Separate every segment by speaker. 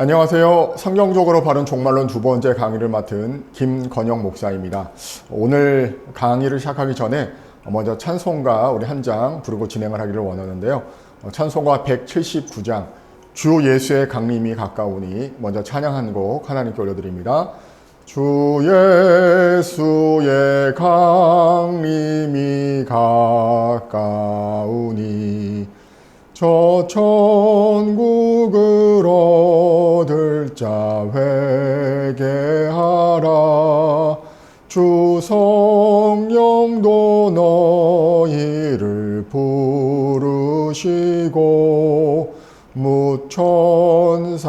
Speaker 1: 안녕하세요. 성경적으로 바른 종말론 두 번째 강의를 맡은 김건영 목사입니다. 오늘 강의를 시작하기 전에 먼저 찬송가 우리 한 장 부르고 진행을 하기를 원하는데요. 찬송가 179장 주 예수의 강림이 가까우니 먼저 찬양 한 곡 하나님께 올려드립니다. 주 예수의 강림이 가까우니 저 천국을 얻을 자 회개하라. 주 성령도 너희를 부르시고 무천사도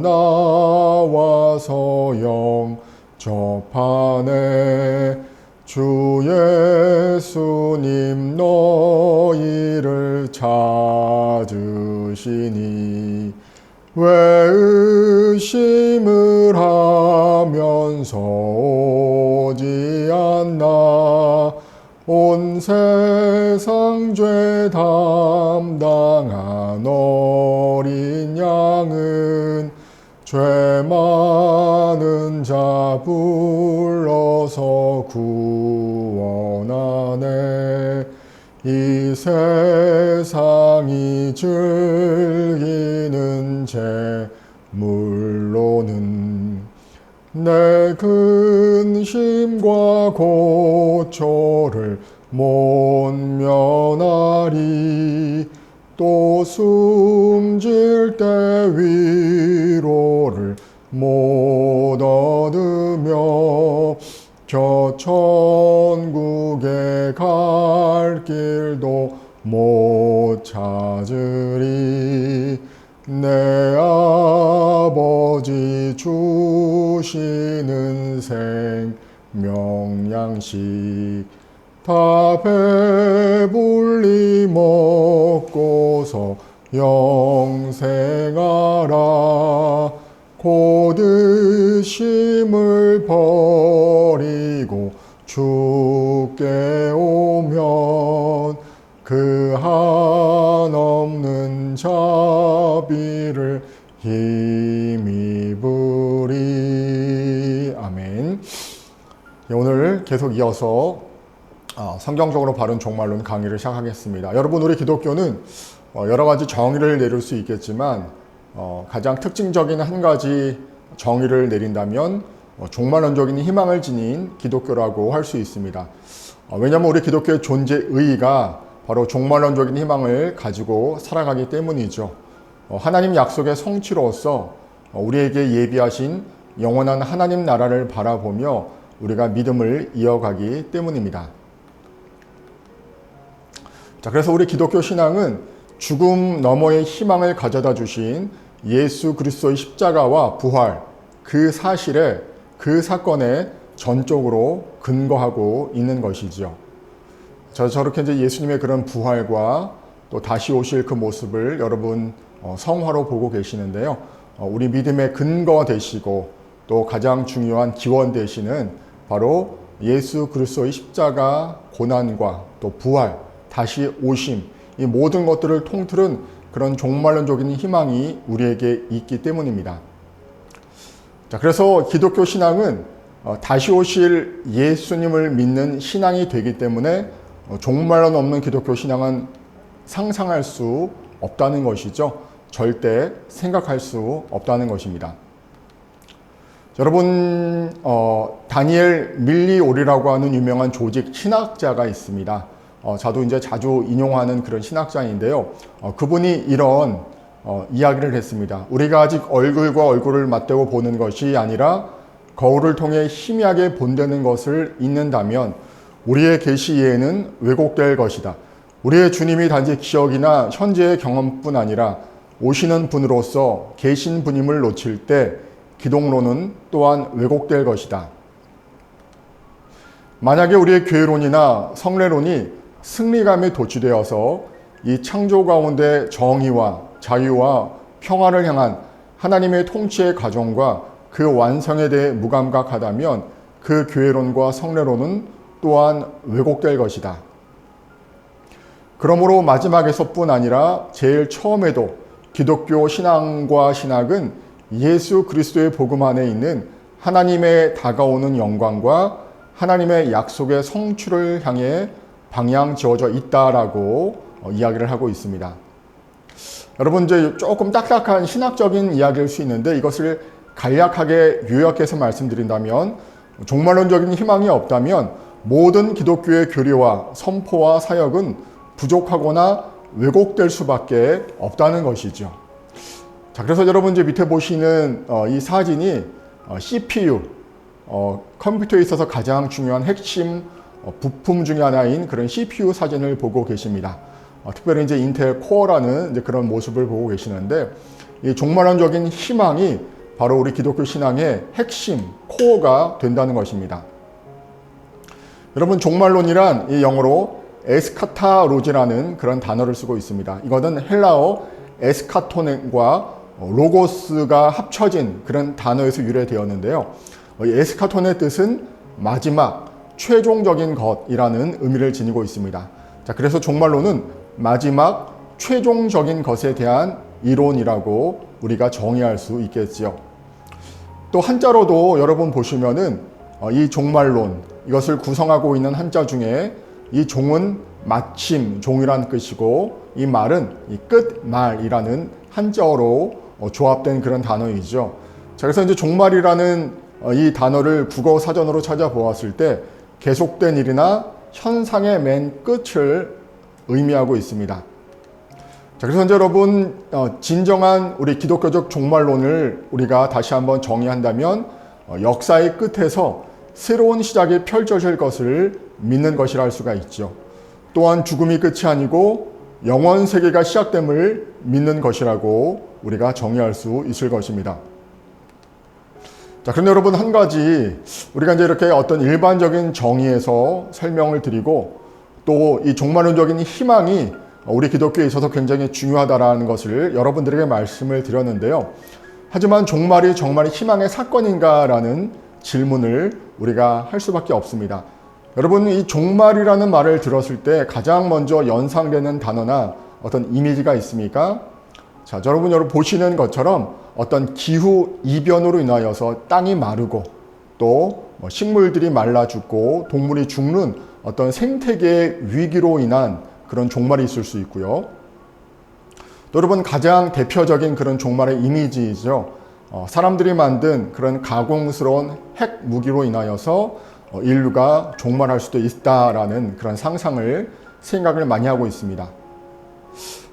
Speaker 1: 나와서 영접하네. 주 예수님 너희를 찾으시니 왜 의심을 하면서 오지 않나. 온 세상 죄 담당한 어린 양은 죄 많은 자 불러서 구원하네. 이 세상이 즐기는 재물로는 내 근심과 고초를 못 면하리. 또 숨질 때 위로를 못 얻으며 저 천국에 갈 길도 못 찾으리. 내 아버지 주시는 생명양식 다 배불리 먹고서 영생하라. 곧 의심을 버리고 주께 오면 그 한없는 자비를 힘입으리. 아멘. 오늘 계속 이어서 성경적으로 바른 종말론 강의를 시작하겠습니다. 여러분, 우리 기독교는 여러 가지 정의를 내릴 수 있겠지만 가장 특징적인 한 가지 정의를 내린다면 종말론적인 희망을 지닌 기독교라고 할 수 있습니다. 왜냐하면 우리 기독교의 존재 의의가 바로 종말론적인 희망을 가지고 살아가기 때문이죠. 하나님 약속의 성취로서 우리에게 예비하신 영원한 하나님 나라를 바라보며 우리가 믿음을 이어가기 때문입니다. 자, 그래서 우리 기독교 신앙은 죽음 너머의 희망을 가져다 주신 예수 그리스도의 십자가와 부활, 그 사실에, 그 사건에 전적으로 근거하고 있는 것이죠. 저렇게 이제 예수님의 그런 부활과 또 다시 오실 그 모습을 여러분 성화로 보고 계시는데요. 우리 믿음의 근거 되시고 또 가장 중요한 기원 되시는 바로 예수 그리스도의 십자가 고난과 또 부활, 다시 오심, 이 모든 것들을 통틀은 그런 종말론적인 희망이 우리에게 있기 때문입니다. 자, 그래서 기독교 신앙은 다시 오실 예수님을 믿는 신앙이 되기 때문에 종말론 없는 기독교 신앙은 상상할 수 없다는 것이죠. 절대 생각할 수 없다는 것입니다. 여러분, 다니엘 밀리오리라고 하는 유명한 조직 신학자가 있습니다. 저도 이제 자주 인용하는 그런 신학자인데요. 그분이 이런 이야기를 했습니다. 우리가 아직 얼굴과 얼굴을 맞대고 보는 것이 아니라 거울을 통해 희미하게 본다는 것을 잊는다면 우리의 계시 이해는 왜곡될 것이다. 우리의 주님이 단지 기억이나 현재의 경험뿐 아니라 오시는 분으로서 계신 분임을 놓칠 때 기독론은 또한 왜곡될 것이다. 만약에 우리의 교회론이나 성례론이 승리감에 도취되어서 이 창조 가운데 정의와 자유와 평화를 향한 하나님의 통치의 과정과 그 완성에 대해 무감각하다면 그 교회론과 성례론은 또한 왜곡될 것이다. 그러므로 마지막에서뿐 아니라 제일 처음에도 기독교 신앙과 신학은 예수 그리스도의 복음 안에 있는 하나님의 다가오는 영광과 하나님의 약속의 성취를 향해 방향 지어져 있다라고 이야기를 하고 있습니다. 여러분, 이제 조금 딱딱한 신학적인 이야기일 수 있는데 이것을 간략하게 요약해서 말씀드린다면, 종말론적인 희망이 없다면 모든 기독교의 교리와 선포와 사역은 부족하거나 왜곡될 수밖에 없다는 것이죠. 자, 그래서 여러분 이제 밑에 보시는 이 사진이 CPU, 컴퓨터에 있어서 가장 중요한 핵심 부품 중에 하나인 그런 CPU 사진을 보고 계십니다. 특별히 이제 인텔 코어라는 이제 그런 모습을 보고 계시는데, 이 종말론적인 희망이 바로 우리 기독교 신앙의 핵심 코어가 된다는 것입니다. 여러분, 종말론이란 이 영어로 에스카타로지라는 그런 단어를 쓰고 있습니다. 이거는 헬라어 에스카톤과 로고스가 합쳐진 그런 단어에서 유래되었는데요. 이 에스카톤의 뜻은 마지막, 최종적인 것이라는 의미를 지니고 있습니다. 자, 그래서 종말론은 마지막, 최종적인 것에 대한 이론이라고 우리가 정의할 수 있겠지요. 또 한자로도 여러분 보시면은 이 종말론, 이것을 구성하고 있는 한자 중에 이 종은 마침, 종이라는 뜻이고, 이 말은 이 끝말이라는 한자어로 조합된 그런 단어이죠. 자, 그래서 이제 종말이라는 이 단어를 국어 사전으로 찾아보았을 때 계속된 일이나 현상의 맨 끝을 의미하고 있습니다. 자, 그래서 이제 여러분, 진정한 우리 기독교적 종말론을 우리가 다시 한번 정의한다면 역사의 끝에서 새로운 시작이 펼쳐질 것을 믿는 것이라 할 수가 있죠. 또한 죽음이 끝이 아니고 영원 세계가 시작됨을 믿는 것이라고 우리가 정의할 수 있을 것입니다. 자, 그런데 여러분, 한 가지 우리가 이제 이렇게 어떤 일반적인 정의에서 설명을 드리고 또 이 종말론적인 희망이 우리 기독교에 있어서 굉장히 중요하다라는 것을 여러분들에게 말씀을 드렸는데요. 하지만 종말이 정말 희망의 사건인가라는 질문을 우리가 할 수밖에 없습니다. 여러분, 이 종말이라는 말을 들었을 때 가장 먼저 연상되는 단어나 어떤 이미지가 있습니까? 자, 여러분 보시는 것처럼 어떤 기후 이변으로 인하여서 땅이 마르고 또 식물들이 말라 죽고 동물이 죽는 어떤 생태계의 위기로 인한 그런 종말이 있을 수 있고요. 또 여러분, 가장 대표적인 그런 종말의 이미지이죠. 사람들이 만든 그런 가공스러운 핵 무기로 인하여서 인류가 종말할 수도 있다라는 그런 상상을 생각을 많이 하고 있습니다.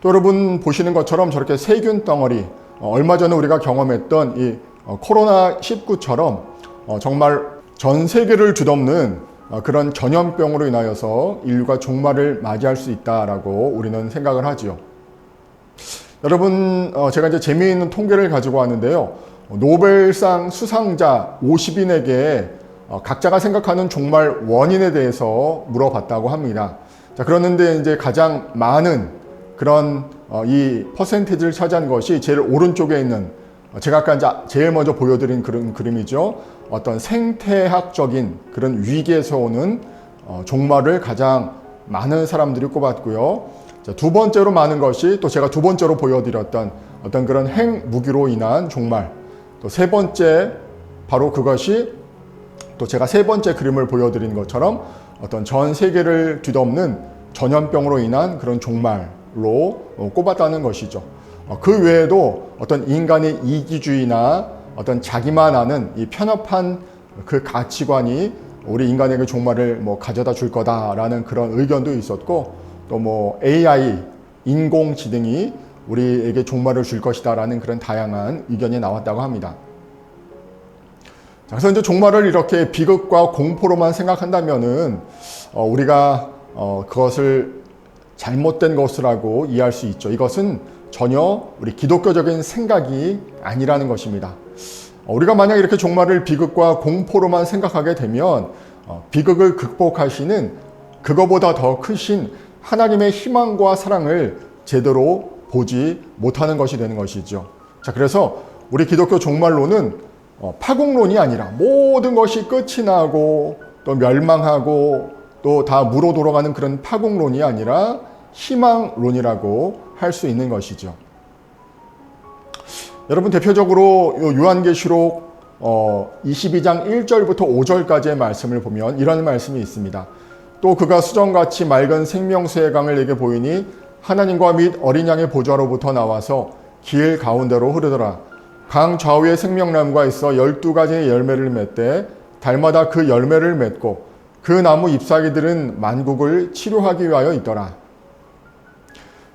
Speaker 1: 또 여러분 보시는 것처럼 저렇게 세균 덩어리, 얼마 전에 우리가 경험했던 이 코로나19처럼 정말 전 세계를 뒤덮는 그런 전염병으로 인하여서 인류가 종말을 맞이할 수 있다라고 우리는 생각을 하지요. 여러분, 제가 이제 재미있는 통계를 가지고 왔는데요. 노벨상 수상자 50인에게 각자가 생각하는 종말 원인에 대해서 물어봤다고 합니다. 자, 그러는데 이제 가장 많은 그런 이 퍼센티지를 차지한 것이 제일 오른쪽에 있는, 제가 아까 이제 제일 먼저 보여드린 그런 그림이죠. 어떤 생태학적인 그런 위기에서 오는 종말을 가장 많은 사람들이 꼽았고요. 자, 두 번째로 많은 것이 또 제가 두 번째로 보여드렸던 어떤 그런 핵 무기로 인한 종말. 또 세 번째, 바로 그것이 또 제가 세 번째 그림을 보여드린 것처럼 어떤 전 세계를 뒤덮는 전염병으로 인한 그런 종말로 꼽았다는 것이죠. 그 외에도 어떤 인간의 이기주의나 어떤 자기만 아는 이 편협한 그 가치관이 우리 인간에게 종말을 가져다 줄 거다라는 그런 의견도 있었고, 또 AI, 인공지능이 우리에게 종말을 줄 것이다라는 그런 다양한 의견이 나왔다고 합니다. 자, 그래서 이제 종말을 이렇게 비극과 공포로만 생각한다면은 우리가 그것을 잘못된 것이라고 이해할 수 있죠. 이것은 전혀 우리 기독교적인 생각이 아니라는 것입니다. 우리가 만약 이렇게 종말을 비극과 공포로만 생각하게 되면 비극을 극복하시는 그거보다 더 크신 하나님의 희망과 사랑을 제대로 보지 못하는 것이 되는 것이죠. 자, 그래서 우리 기독교 종말론은 파국론이 아니라 모든 것이 끝이 나고 또 멸망하고 또 다 무로 돌아가는 그런 파국론이 아니라 희망론이라고 할 수 있는 것이죠. 여러분 대표적으로 요한계시록 22장 1절부터 5절까지의 말씀을 보면 이런 말씀이 있습니다. 또 그가 수정같이 맑은 생명수의 강을 내게 보이니 하나님과 및 어린 양의 보좌로부터 나와서 길 가운데로 흐르더라. 강 좌우에 생명나무가 있어 12가지의 열매를 맺되 달마다 그 열매를 맺고 그 나무 잎사귀들은 만국을 치료하기 위하여 있더라.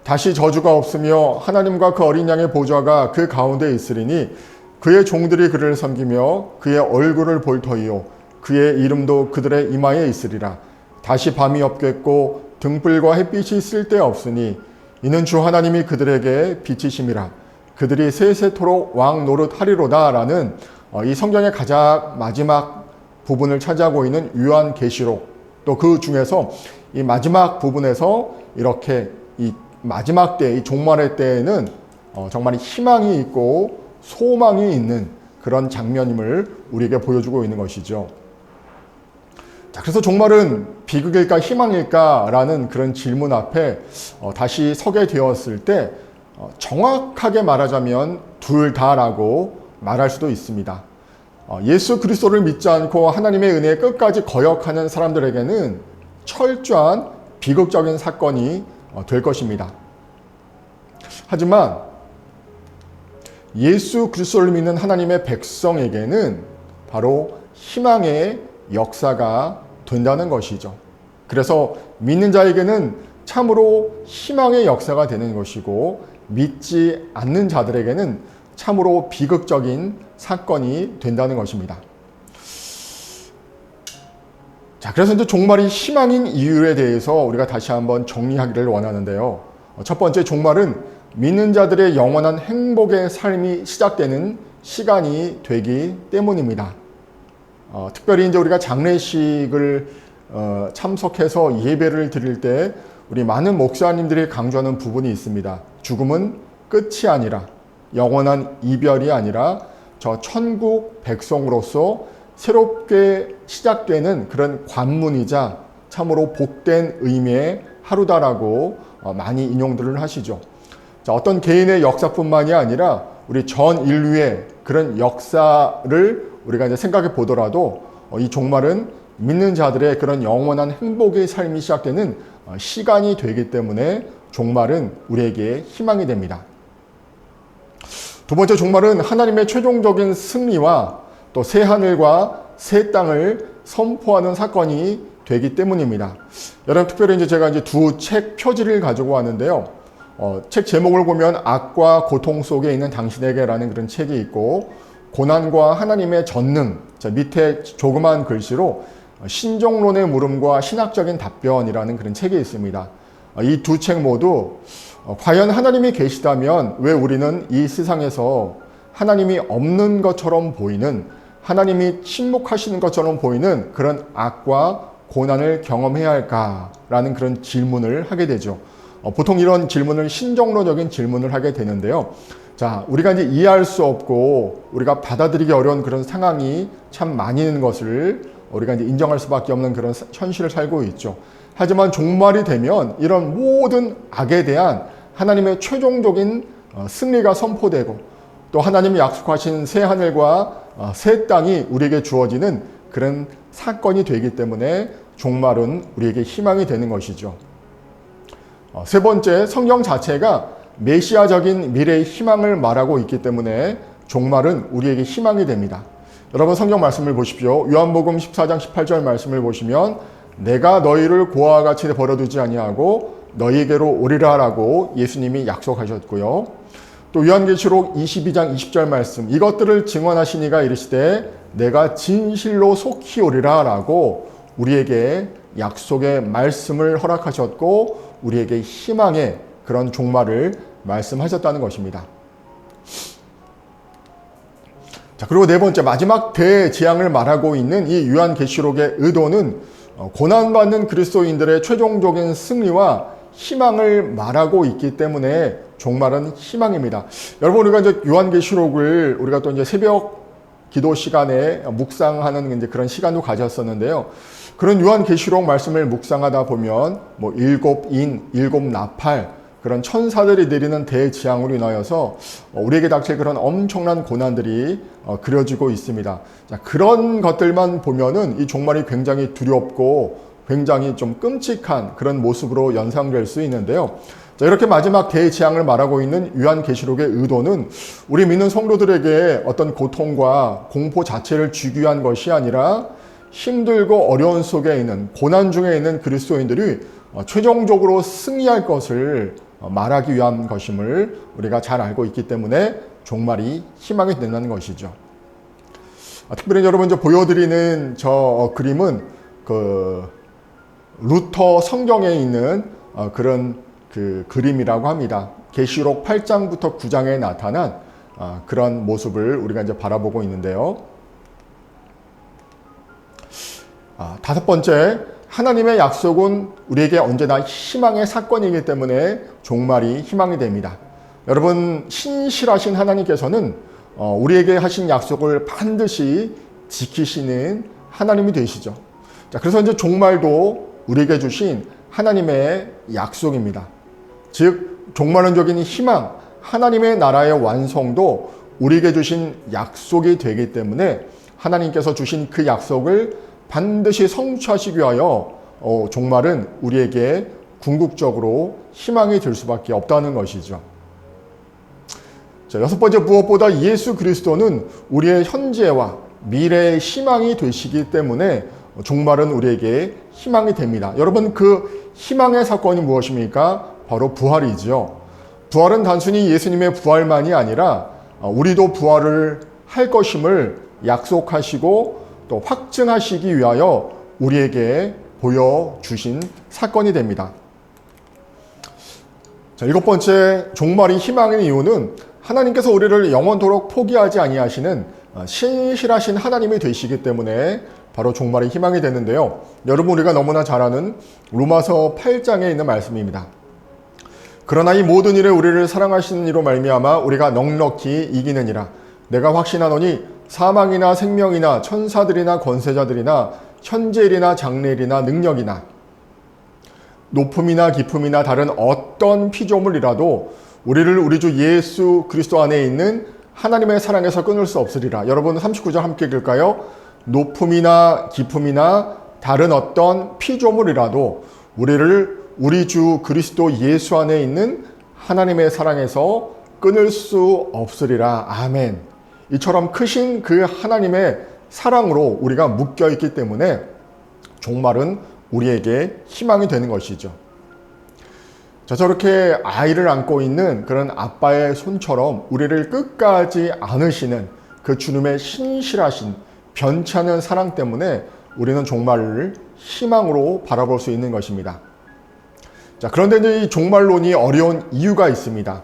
Speaker 1: 다시 저주가 없으며 하나님과 그 어린 양의 보좌가 그 가운데 있으리니 그의 종들이 그를 섬기며 그의 얼굴을 볼 터이요 그의 이름도 그들의 이마에 있으리라. 다시 밤이 없겠고 등불과 햇빛이 쓸데없으니 이는 주 하나님이 그들에게 빛이심이라. 그들이 세세토록 왕 노릇하리로다 라는 이 성경의 가장 마지막 부분을 차지하고 있는 요한계시록, 또 그 중에서 이 마지막 부분에서 이렇게 이 마지막 때, 이 종말의 때에는 정말 희망이 있고 소망이 있는 그런 장면임을 우리에게 보여주고 있는 것이죠. 자, 그래서 종말은 비극일까 희망일까 라는 그런 질문 앞에 다시 서게 되었을 때 정확하게 말하자면 둘 다라고 말할 수도 있습니다. 예수 그리스도를 믿지 않고 하나님의 은혜에 끝까지 거역하는 사람들에게는 철저한 비극적인 사건이 될 것입니다. 하지만 예수 그리스도를 믿는 하나님의 백성에게는 바로 희망의 역사가 된다는 것이죠. 그래서 믿는 자에게는 참으로 희망의 역사가 되는 것이고 믿지 않는 자들에게는 참으로 비극적인 사건이 된다는 것입니다. 자, 그래서 이제 종말이 희망인 이유에 대해서 우리가 다시 한번 정리하기를 원하는데요. 첫 번째, 종말은 믿는 자들의 영원한 행복의 삶이 시작되는 시간이 되기 때문입니다. 특별히 이제 우리가 장례식을 참석해서 예배를 드릴 때 우리 많은 목사님들이 강조하는 부분이 있습니다. 죽음은 끝이 아니라, 영원한 이별이 아니라 저 천국 백성으로서 새롭게 시작되는 그런 관문이자 참으로 복된 의미의 하루다라고 많이 인용들을 하시죠. 자, 어떤 개인의 역사뿐만이 아니라 우리 전 인류의 그런 역사를 우리가 이제 생각해 보더라도 이 종말은 믿는 자들의 그런 영원한 행복의 삶이 시작되는 시간이 되기 때문에 종말은 우리에게 희망이 됩니다. 두 번째, 종말은 하나님의 최종적인 승리와 또 새 하늘과 새 땅을 선포하는 사건이 되기 때문입니다. 여러분, 특별히 제가 두 책 표지를 가지고 왔는데요. 책 제목을 보면 악과 고통 속에 있는 당신에게라는 그런 책이 있고, 고난과 하나님의 전능, 밑에 조그만 글씨로 신종론의 물음과 신학적인 답변이라는 그런 책이 있습니다. 이 두 책 모두 과연 하나님이 계시다면 왜 우리는 이 세상에서 하나님이 없는 것처럼 보이는, 하나님이 침묵하시는 것처럼 보이는 그런 악과 고난을 경험해야 할까라는 그런 질문을 하게 되죠. 보통 이런 질문을 신종론적인 질문을 하게 되는데요. 자, 우리가 이제 이해할 수 없고 우리가 받아들이기 어려운 그런 상황이 참 많이 있는 것을 우리가 이제 인정할 수밖에 없는 그런 현실을 살고 있죠. 하지만 종말이 되면 이런 모든 악에 대한 하나님의 최종적인 승리가 선포되고, 또 하나님이 약속하신 새 하늘과 새 땅이 우리에게 주어지는 그런 사건이 되기 때문에 종말은 우리에게 희망이 되는 것이죠. 세 번째, 성경 자체가 메시아적인 미래의 희망을 말하고 있기 때문에 종말은 우리에게 희망이 됩니다. 여러분, 성경 말씀을 보십시오. 요한복음 14장 18절 말씀을 보시면 내가 너희를 고아와 같이 버려두지 아니하고 너희에게로 오리라 라고 예수님이 약속하셨고요. 또 요한계시록 22장 20절 말씀, 이것들을 증언하시니가 이르시되 내가 진실로 속히 오리라 라고 우리에게 약속의 말씀을 허락하셨고 우리에게 희망의 그런 종말을 말씀하셨다는 것입니다. 자, 그리고 네 번째, 마지막 대재앙을 말하고 있는 이 요한계시록의 의도는 고난받는 그리스도인들의 최종적인 승리와 희망을 말하고 있기 때문에 종말은 희망입니다. 여러분, 우리가 이제 요한계시록을 우리가 또 이제 새벽 기도 시간에 묵상하는 이제 그런 시간도 가졌었는데요. 그런 요한계시록 말씀을 묵상하다 보면 일곱 인, 일곱 나팔, 그런 천사들이 내리는 대지앙으로 인하여서 우리에게 닥칠 그런 엄청난 고난들이 그려지고 있습니다. 자, 그런 것들만 보면은 이 종말이 굉장히 두렵고 굉장히 좀 끔찍한 그런 모습으로 연상될 수 있는데요. 자, 이렇게 마지막 대지앙을 말하고 있는 요한계시록의 의도는 우리 믿는 성도들에게 어떤 고통과 공포 자체를 주기 위한 것이 아니라 힘들고 어려운 속에 있는 고난 중에 있는 그리스도인들이 최종적으로 승리할 것을 말하기 위한 것임을 우리가 잘 알고 있기 때문에 종말이 희망이 된다는 것이죠. 특별히 여러분 보여드리는 저 그림은 그 루터 성경에 있는 그런 그 그림이라고 합니다. 계시록 8장부터 9장에 나타난 그런 모습을 우리가 이제 바라보고 있는데요. 다섯 번째, 하나님의 약속은 우리에게 언제나 희망의 사건이기 때문에 종말이 희망이 됩니다. 여러분, 신실하신 하나님께서는 우리에게 하신 약속을 반드시 지키시는 하나님이 되시죠. 자, 그래서 이제 종말도 우리에게 주신 하나님의 약속입니다. 즉, 종말론적인 희망, 하나님의 나라의 완성도 우리에게 주신 약속이 되기 때문에 하나님께서 주신 그 약속을 반드시 성취하시기 위하여 종말은 우리에게 궁극적으로 희망이 될 수밖에 없다는 것이죠. 자, 여섯 번째, 무엇보다 예수 그리스도는 우리의 현재와 미래의 희망이 되시기 때문에 종말은 우리에게 희망이 됩니다. 여러분, 그 희망의 사건이 무엇입니까? 바로 부활이죠. 부활은 단순히 예수님의 부활만이 아니라 우리도 부활을 할 것임을 약속하시고 또 확증하시기 위하여 우리에게 보여주신 사건이 됩니다. 자, 일곱 번째, 종말이 희망인 이유는 하나님께서 우리를 영원토록 포기하지 아니하시는 신실하신 하나님이 되시기 때문에 바로 종말이 희망이 되는데요. 여러분, 우리가 너무나 잘 아는 로마서 8장에 있는 말씀입니다. 그러나 이 모든 일에 우리를 사랑하시는 이로 말미암아 우리가 넉넉히 이기느니라. 내가 확신하노니 사망이나 생명이나 천사들이나 권세자들이나 현재일이나 장래일이나 능력이나 높음이나 깊음이나 다른 어떤 피조물이라도 우리를 우리 주 예수 그리스도 안에 있는 하나님의 사랑에서 끊을 수 없으리라. 여러분, 39절 함께 읽을까요? 높음이나 깊음이나 다른 어떤 피조물이라도 우리를 우리 주 그리스도 예수 안에 있는 하나님의 사랑에서 끊을 수 없으리라. 아멘. 이처럼 크신 그 하나님의 사랑으로 우리가 묶여있기 때문에 종말은 우리에게 희망이 되는 것이죠. 자, 저렇게 아이를 안고 있는 그런 아빠의 손처럼 우리를 끝까지 안으시는 그 주님의 신실하신 변치 않는 사랑 때문에 우리는 종말을 희망으로 바라볼 수 있는 것입니다. 자, 그런데 이제 이 종말론이 어려운 이유가 있습니다.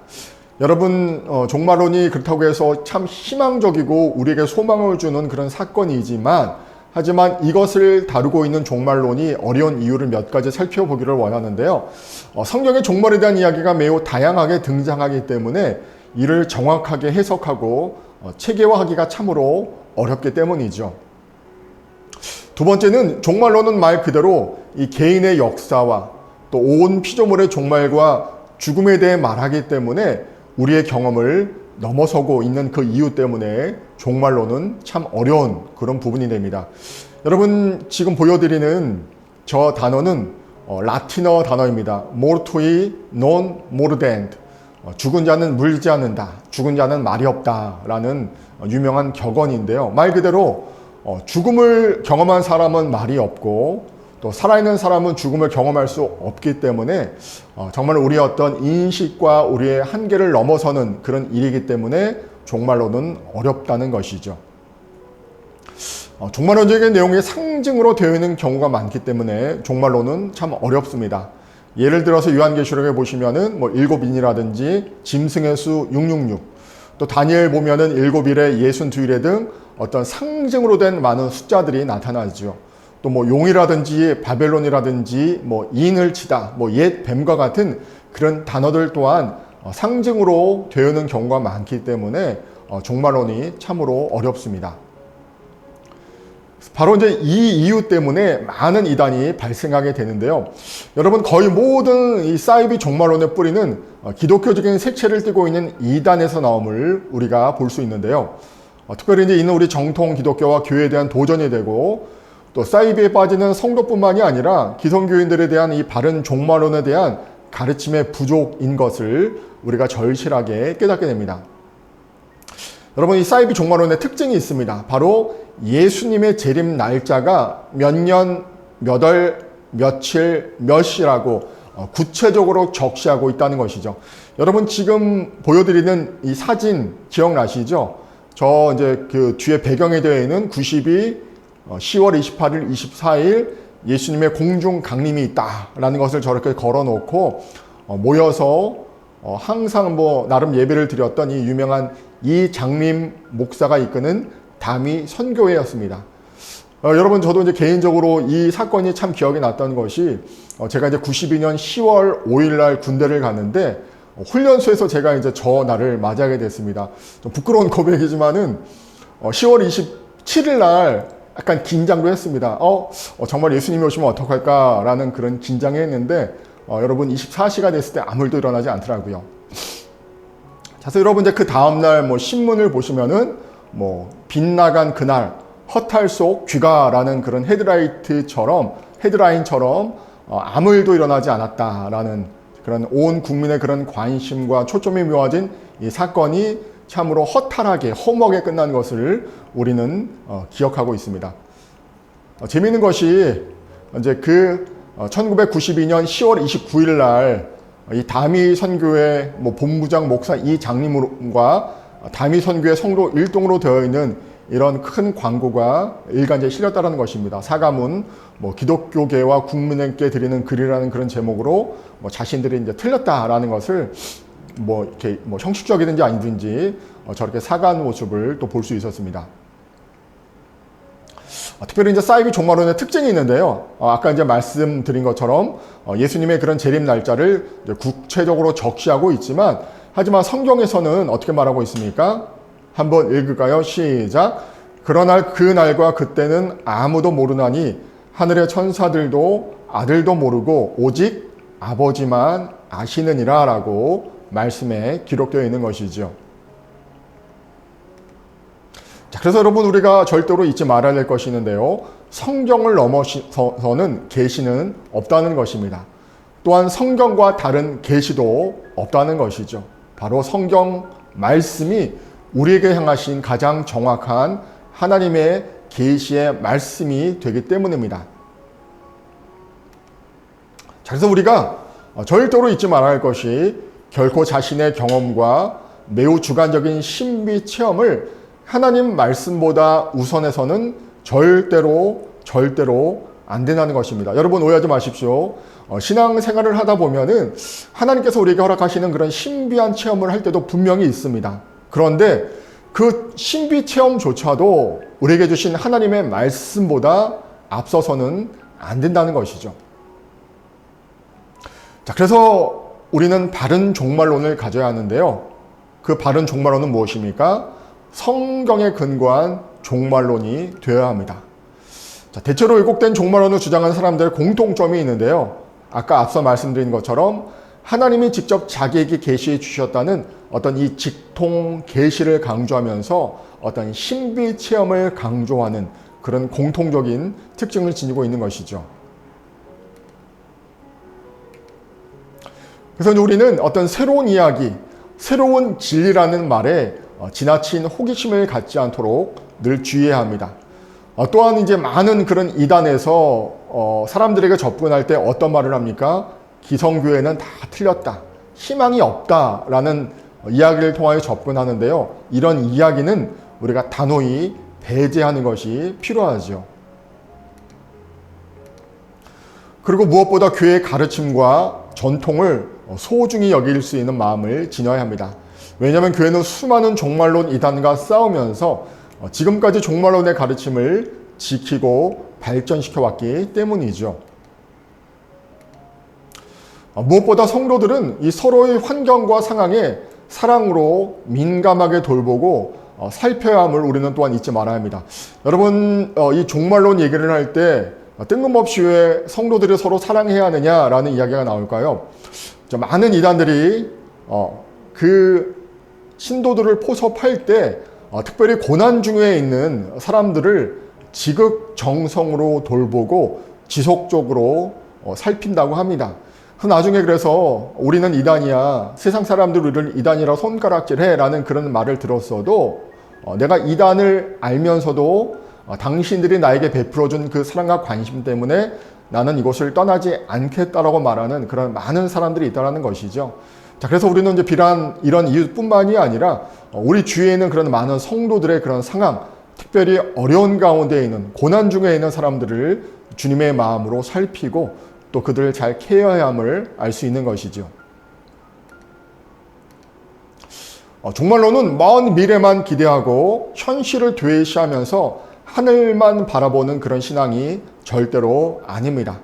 Speaker 1: 여러분, 종말론이 그렇다고 해서 참 희망적이고 우리에게 소망을 주는 그런 사건이지만, 하지만 이것을 다루고 있는 종말론이 어려운 이유를 몇 가지 살펴보기를 원하는데요. 성경의 종말에 대한 이야기가 매우 다양하게 등장하기 때문에 이를 정확하게 해석하고 체계화하기가 참으로 어렵기 때문이죠. 두 번째는 종말론은 말 그대로 이 개인의 역사와 또 온 피조물의 종말과 죽음에 대해 말하기 때문에 우리의 경험을 넘어서고 있는 그 이유 때문에 종말론은 참 어려운 그런 부분이 됩니다. 여러분, 지금 보여드리는 저 단어는 라틴어 단어입니다. mortui non mordent. 죽은 자는 물지 않는다. 죽은 자는 말이 없다. 라는 유명한 격언인데요. 말 그대로 죽음을 경험한 사람은 말이 없고 또 살아있는 사람은 죽음을 경험할 수 없기 때문에 정말 우리의 어떤 인식과 우리의 한계를 넘어서는 그런 일이기 때문에 종말론은 어렵다는 것이죠. 종말론적인 내용이 상징으로 되어 있는 경우가 많기 때문에 종말론은 참 어렵습니다. 예를 들어서 요한계시록에 보시면은 일곱인이라든지 짐승의 수 666, 또 다니엘 보면은 7일에 62일에 등 어떤 상징으로 된 많은 숫자들이 나타나죠. 또 용이라든지 바벨론이라든지 인을 치다, 옛 뱀과 같은 그런 단어들 또한 상징으로 되어 있는 경우가 많기 때문에 종말론이 참으로 어렵습니다. 바로 이제 이 이유 때문에 많은 이단이 발생하게 되는데요. 여러분, 거의 모든 이 사이비 종말론의 뿌리는 기독교적인 색채를 띠고 있는 이단에서 나옴을 우리가 볼 수 있는데요. 특별히 이제 이는 우리 정통 기독교와 교회에 대한 도전이 되고, 또 사이비에 빠지는 성도뿐만이 아니라 기성교인들에 대한 이 바른 종말론에 대한 가르침의 부족인 것을 우리가 절실하게 깨닫게 됩니다. 여러분, 이 사이비 종말론의 특징이 있습니다. 바로 예수님의 재림 날짜가 몇 년, 몇 월, 며칠, 몇 시라고 구체적으로 적시하고 있다는 것이죠. 여러분, 지금 보여드리는 이 사진 기억나시죠? 저 이제 그 뒤에 배경에 되어 있는 92, 10월 28일, 24일 예수님의 공중 강림이 있다라는 것을 저렇게 걸어놓고 모여서 항상 뭐 나름 예배를 드렸던 이 유명한 이장림 목사가 이끄는 다미 선교회였습니다. 여러분, 저도 이제 개인적으로 이 사건이 참 기억이 났던 것이 제가 이제 92년 10월 5일 날 군대를 갔는데 훈련소에서 제가 이제 저 날을 맞이하게 됐습니다. 좀 부끄러운 고백이지만은 10월 27일 날 약간 긴장도 했습니다. 정말 예수님이 오시면 어떡할까라는 그런 긴장이 했는데 여러분 24시가 됐을 때 아무 일도 일어나지 않더라고요. 자, 그래서 여러분 이제 그 다음날 뭐 신문을 보시면은 뭐 빗나간 그날 허탈 속 귀가라는 그런 헤드라인처럼 아무 일도 일어나지 않았다라는 그런 온 국민의 그런 관심과 초점이 모아진 이 사건이 참으로 허탈하게 허무하게 끝난 것을 우리는 기억하고 있습니다. 재미있는 것이 이제 그 1992년 10월 29일 날 이 다미 선교회 뭐 본부장 목사 이장님과 다미 선교회 성도 일동으로 되어 있는 이런 큰 광고가 일간지에 실렸다는 것입니다. 사과문 뭐 기독교계와 국민에게 드리는 글이라는 그런 제목으로 뭐 자신들이 이제 틀렸다라는 것을 뭐 이렇게 뭐 형식적이든지 아니든지 저렇게 사과한 모습을 또 볼 수 있었습니다. 특별히 이제 사이비 종말론의 특징이 있는데요. 아까 이제 말씀드린 것처럼 예수님의 그런 재림 날짜를 이제 구체적으로 적시하고 있지만, 하지만 성경에서는 어떻게 말하고 있습니까? 한번 읽을까요? 시작. 그러나 그 날과 그때는 아무도 모르나니 하늘의 천사들도 아들도 모르고 오직 아버지만 아시느니라 라고 말씀에 기록되어 있는 것이죠. 자, 그래서 여러분, 우리가 절대로 잊지 말아야 될 것이 있는데요. 성경을 넘어서는 계시는 없다는 것입니다. 또한 성경과 다른 계시도 없다는 것이죠. 바로 성경 말씀이 우리에게 향하신 가장 정확한 하나님의 계시의 말씀이 되기 때문입니다. 자, 그래서 우리가 절대로 잊지 말아야 할 것이 결코 자신의 경험과 매우 주관적인 신비 체험을 하나님 말씀보다 우선해서는 절대로 안 된다는 것입니다. 여러분, 오해하지 마십시오. 신앙생활을 하다 보면은 하나님께서 우리에게 허락하시는 그런 신비한 체험을 할 때도 분명히 있습니다. 그런데 그 신비 체험조차도 우리에게 주신 하나님의 말씀보다 앞서서는 안 된다는 것이죠. 자, 그래서 우리는 바른 종말론을 가져야 하는데요. 그 바른 종말론은 무엇입니까? 성경에 근거한 종말론이 되어야 합니다. 자, 대체로 왜곡된 종말론을 주장하는 사람들의 공통점이 있는데요. 아까 앞서 말씀드린 것처럼 하나님이 직접 자기에게 계시해 주셨다는 어떤 이 직통 계시를 강조하면서 어떤 신비 체험을 강조하는 그런 공통적인 특징을 지니고 있는 것이죠. 그래서 우리는 어떤 새로운 이야기, 새로운 진리라는 말에 지나친 호기심을 갖지 않도록 늘 주의해야 합니다. 또한 이제 많은 그런 이단에서 사람들에게 접근할 때 어떤 말을 합니까? 기성교회는 다 틀렸다, 희망이 없다라는 이야기를 통하여 접근하는데요. 이런 이야기는 우리가 단호히 배제하는 것이 필요하죠. 그리고 무엇보다 교회의 가르침과 전통을 소중히 여길 수 있는 마음을 지녀야 합니다. 왜냐하면 교회는 수많은 종말론 이단과 싸우면서 지금까지 종말론의 가르침을 지키고 발전시켜 왔기 때문이죠. 무엇보다 성도들은 이 서로의 환경과 상황에 사랑으로 민감하게 돌보고 살펴야 함을 우리는 또한 잊지 말아야 합니다. 여러분, 이 종말론 얘기를 할 때 뜬금없이 왜 성도들이 서로 사랑해야 하느냐라는 이야기가 나올까요? 많은 이단들이 그 신도들을 포섭할 때 특별히 고난 중에 있는 사람들을 지극정성으로 돌보고 지속적으로 살핀다고 합니다. 나중에 그래서 우리는 이단이야, 세상 사람들 우리를 이단이라 손가락질해 라는 그런 말을 들었어도 내가 이단을 알면서도 당신들이 나에게 베풀어준 그 사랑과 관심 때문에 나는 이곳을 떠나지 않겠다라고 말하는 그런 많은 사람들이 있다는 것이죠. 자, 그래서 우리는 이제 비단 이런 이유뿐만이 아니라 우리 주위에 있는 그런 많은 성도들의 그런 상황, 특별히 어려운 가운데 있는 고난 중에 있는 사람들을 주님의 마음으로 살피고 또 그들을 잘 케어해야 함을 알 수 있는 것이죠. 종말론은 먼 미래만 기대하고 현실을 도외시하면서 하늘만 바라보는 그런 신앙이 절대로 아닙니다.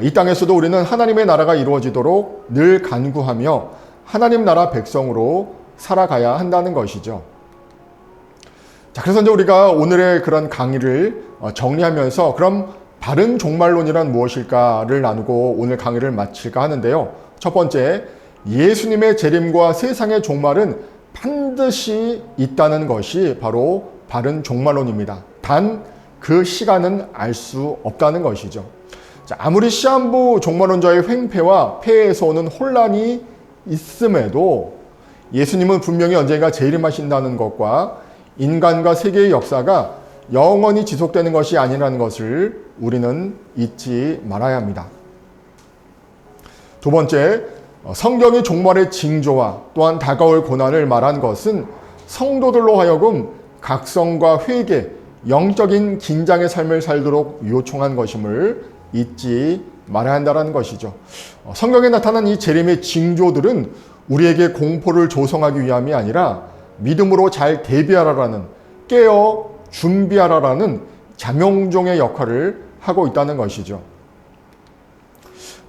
Speaker 1: 이 땅에서도 우리는 하나님의 나라가 이루어지도록 늘 간구하며 하나님 나라 백성으로 살아가야 한다는 것이죠. 자, 그래서 이제 우리가 오늘의 그런 강의를 정리하면서 그럼 바른 종말론이란 무엇일까를 나누고 오늘 강의를 마칠까 하는데요. 첫 번째, 예수님의 재림과 세상의 종말은 반드시 있다는 것이 바로 바른 종말론입니다. 단 그 시간은 알 수 없다는 것이죠. 자, 아무리 시한부 종말론자의 횡패와 폐해에서 오는 혼란이 있음에도 예수님은 분명히 언젠가 재림하신다는 것과 인간과 세계의 역사가 영원히 지속되는 것이 아니라는 것을 우리는 잊지 말아야 합니다. 두 번째, 성경이 종말의 징조와 또한 다가올 고난을 말한 것은 성도들로 하여금 각성과 회개, 영적인 긴장의 삶을 살도록 요청한 것임을 잊지 말아야 한다는 것이죠. 성경에 나타난 이 재림의 징조들은 우리에게 공포를 조성하기 위함이 아니라 믿음으로 잘 대비하라라는, 깨어 준비하라라는 자명종의 역할을 하고 있다는 것이죠.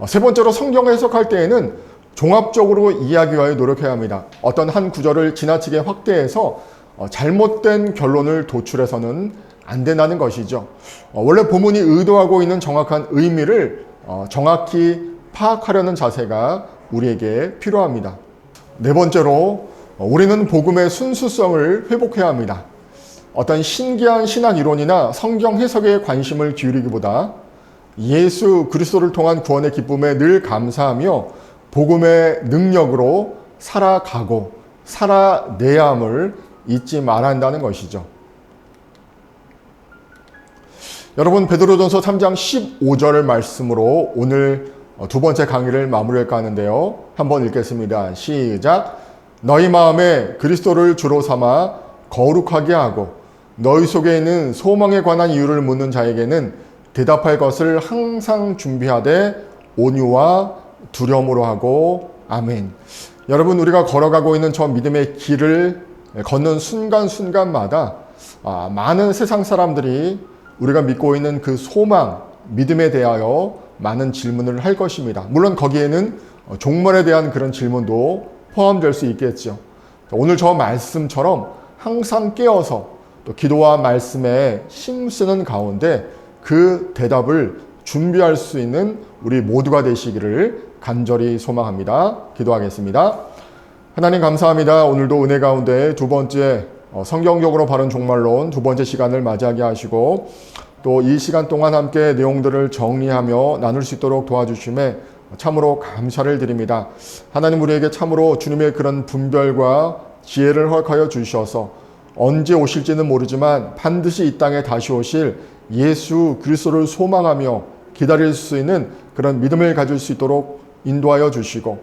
Speaker 1: 세 번째로 성경을 해석할 때에는 종합적으로 이야기하여 노력해야 합니다. 어떤 한 구절을 지나치게 확대해서 잘못된 결론을 도출해서는 안 된다는 것이죠. 원래 본문이 의도하고 있는 정확한 의미를 정확히 파악하려는 자세가 우리에게 필요합니다. 네 번째로 우리는 복음의 순수성을 회복해야 합니다. 어떤 신기한 신학 이론이나 성경 해석에 관심을 기울이기보다 예수 그리스도를 통한 구원의 기쁨에 늘 감사하며 복음의 능력으로 살아가고 살아내야 함을 잊지 말아야 한다는 것이죠. 여러분, 베드로전서 3장 15절 말씀으로 오늘 두 번째 강의를 마무리할까 하는데요. 한번 읽겠습니다. 시작. 너희 마음에 그리스도를 주로 삼아 거룩하게 하고 너희 속에 있는 소망에 관한 이유를 묻는 자에게는 대답할 것을 항상 준비하되 온유와 두려움으로 하고 아멘. 여러분, 우리가 걸어가고 있는 저 믿음의 길을 걷는 순간순간마다 많은 세상 사람들이 우리가 믿고 있는 그 소망, 믿음에 대하여 많은 질문을 할 것입니다. 물론 거기에는 종말에 대한 그런 질문도 포함될 수 있겠죠. 오늘 저 말씀처럼 항상 깨어서 또 기도와 말씀에 힘쓰는 가운데 그 대답을 준비할 수 있는 우리 모두가 되시기를 간절히 소망합니다. 기도하겠습니다. 하나님 감사합니다. 오늘도 은혜 가운데 두 번째 성경적으로 바른 종말론 두 번째 시간을 맞이하게 하시고 또 이 시간 동안 함께 내용들을 정리하며 나눌 수 있도록 도와주심에 참으로 감사를 드립니다. 하나님, 우리에게 참으로 주님의 그런 분별과 지혜를 허락하여 주셔서 언제 오실지는 모르지만 반드시 이 땅에 다시 오실 예수 그리스도를 소망하며 기다릴 수 있는 그런 믿음을 가질 수 있도록 인도하여 주시고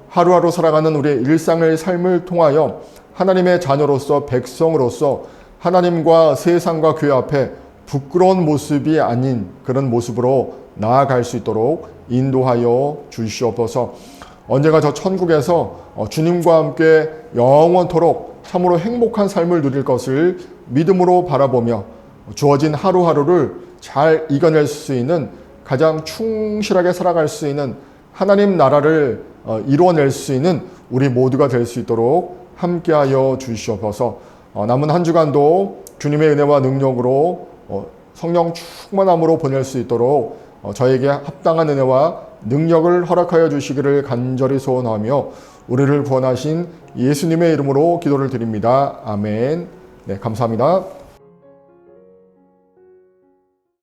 Speaker 1: 하루하루 살아가는 우리의 일상의 삶을 통하여 하나님의 자녀로서 백성으로서 하나님과 세상과 교회 앞에 부끄러운 모습이 아닌 그런 모습으로 나아갈 수 있도록 인도하여 주시옵소서. 언제가 저 천국에서 주님과 함께 영원토록 참으로 행복한 삶을 누릴 것을 믿음으로 바라보며 주어진 하루하루를 잘 이겨낼 수 있는 가장 충실하게 살아갈 수 있는 하나님 나라를 이루어낼 수 있는 우리 모두가 될 수 있도록 함께하여 주시옵소서. 남은 한 주간도 주님의 은혜와 능력으로 성령 충만함으로 보낼 수 있도록 저에게 합당한 은혜와 능력을 허락하여 주시기를 간절히 소원하며 우리를 구원하신 예수님의 이름으로 기도를 드립니다. 아멘. 네, 감사합니다.